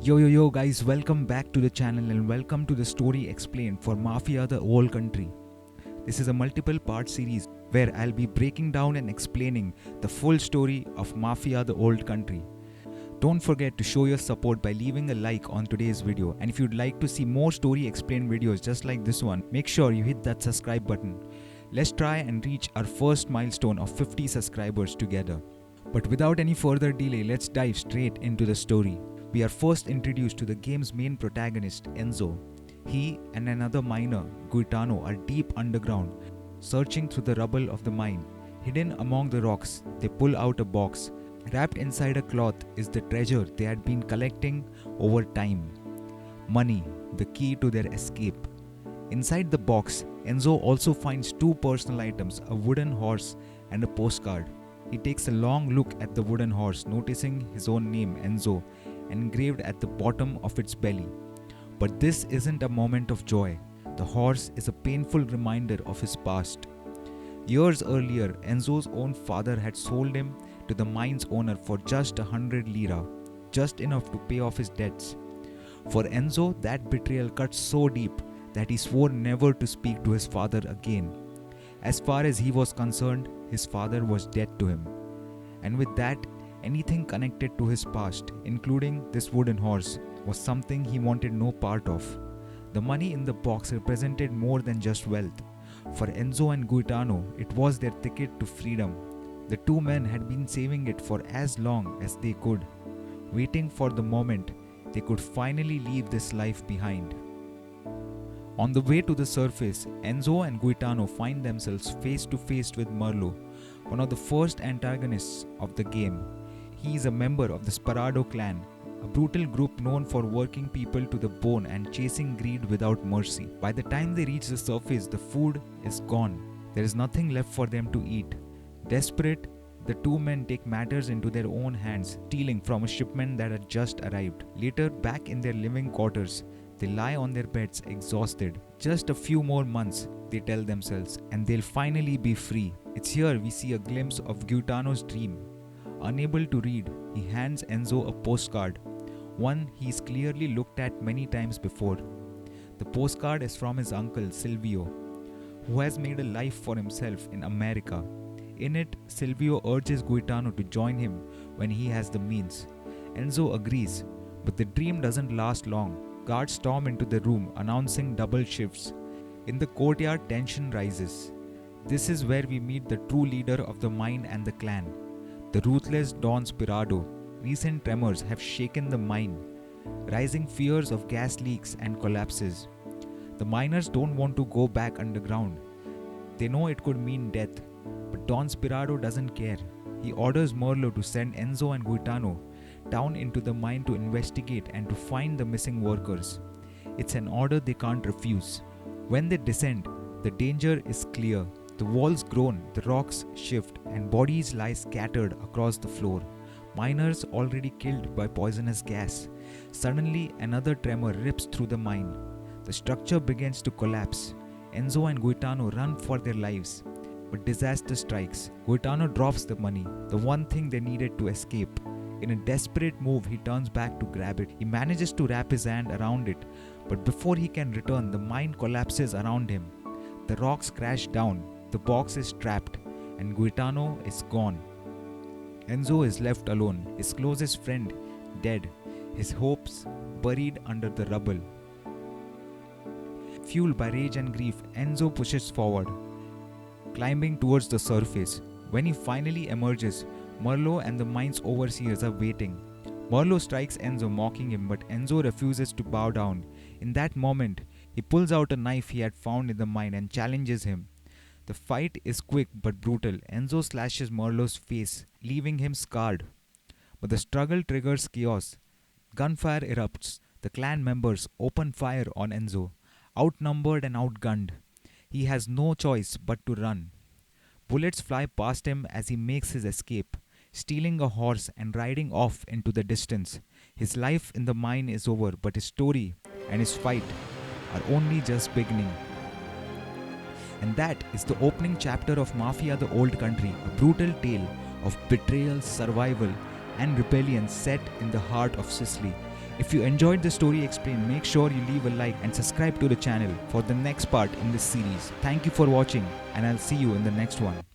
Yo guys, welcome back to the channel and welcome to the story explained for Mafia the Old Country. This is a multiple part series where I'll be breaking down and explaining the full story of Mafia the Old Country. Don't forget to show your support by leaving a like on today's video, and if you'd like to see more story explained videos just like this one, make sure you hit that subscribe button. Let's try and reach our first milestone of 50 subscribers together. But without any further delay, let's dive straight into the story. We are first introduced to the game's main protagonist, Enzo. He and another miner, Guitano, are deep underground, searching through the rubble of the mine. Hidden among the rocks, they pull out a box. Wrapped inside a cloth is the treasure they had been collecting over time. Money, the key to their escape. Inside the box, Enzo also finds two personal items, a wooden horse and a postcard. He takes a long look at the wooden horse, noticing his own name, Enzo, engraved at the bottom of its belly. But this isn't a moment of joy. The horse is a painful reminder of his past. Years earlier, Enzo's own father had sold him to the mine's owner for just 100 lira, just enough to pay off his debts. For Enzo, that betrayal cut so deep that he swore never to speak to his father again. As far as he was concerned, his father was dead to him. And with that, anything connected to his past, including this wooden horse, was something he wanted no part of. The money in the box represented more than just wealth. For Enzo and Guitano, it was their ticket to freedom. The two men had been saving it for as long as they could, waiting for the moment they could finally leave this life behind. On the way to the surface, Enzo and Guitano find themselves face to face with Merlo, one of the first antagonists of the game. He is a member of the Spirado clan, a brutal group known for working people to the bone and chasing greed without mercy. By the time they reach the surface, the food is gone. There is nothing left for them to eat. Desperate, the two men take matters into their own hands, stealing from a shipment that had just arrived. Later, back in their living quarters, they lie on their beds exhausted. Just a few more months, they tell themselves, and they'll finally be free. It's here we see a glimpse of Guitano's dream. Unable to read, he hands Enzo a postcard, one he's clearly looked at many times before. The postcard is from his uncle Silvio, who has made a life for himself in America. In it, Silvio urges Guitano to join him when he has the means. Enzo agrees, but the dream doesn't last long. Guards storm into the room, announcing double shifts. In the courtyard, tension rises. This is where we meet the true leader of the mine and the clan, the ruthless Don Spirado. Recent tremors have shaken the mine, rising fears of gas leaks and collapses. The miners don't want to go back underground. They know it could mean death, but Don Spirado doesn't care. He orders Merlo to send Enzo and Guitano down into the mine to investigate and to find the missing workers. It's an order they can't refuse. When they descend, the danger is clear. The walls groan, the rocks shift, and bodies lie scattered across the floor. Miners already killed by poisonous gas. Suddenly, another tremor rips through the mine. The structure begins to collapse. Enzo and Guitano run for their lives, but disaster strikes. Guitano drops the money, the one thing they needed to escape. In a desperate move, he turns back to grab it. He manages to wrap his hand around it, but before he can return, the mine collapses around him. The rocks crash down. The box is trapped, and Guitano is gone. Enzo is left alone, his closest friend dead, his hopes buried under the rubble. Fueled by rage and grief, Enzo pushes forward, climbing towards the surface. When he finally emerges, Merlo and the mine's overseers are waiting. Merlo strikes Enzo, mocking him, but Enzo refuses to bow down. In that moment, he pulls out a knife he had found in the mine and challenges him. The fight is quick but brutal. Enzo slashes Merlo's face, leaving him scarred. But the struggle triggers chaos. Gunfire erupts. The clan members open fire on Enzo. Outnumbered and outgunned, he has no choice but to run. Bullets fly past him as he makes his escape, stealing a horse and riding off into the distance. His life in the mine is over, but his story and his fight are only just beginning. And that is the opening chapter of Mafia the Old Country, a brutal tale of betrayal, survival, and rebellion set in the heart of Sicily. If you enjoyed the story explained, make sure you leave a like and subscribe to the channel for the next part in this series. Thank you for watching, and I'll see you in the next one.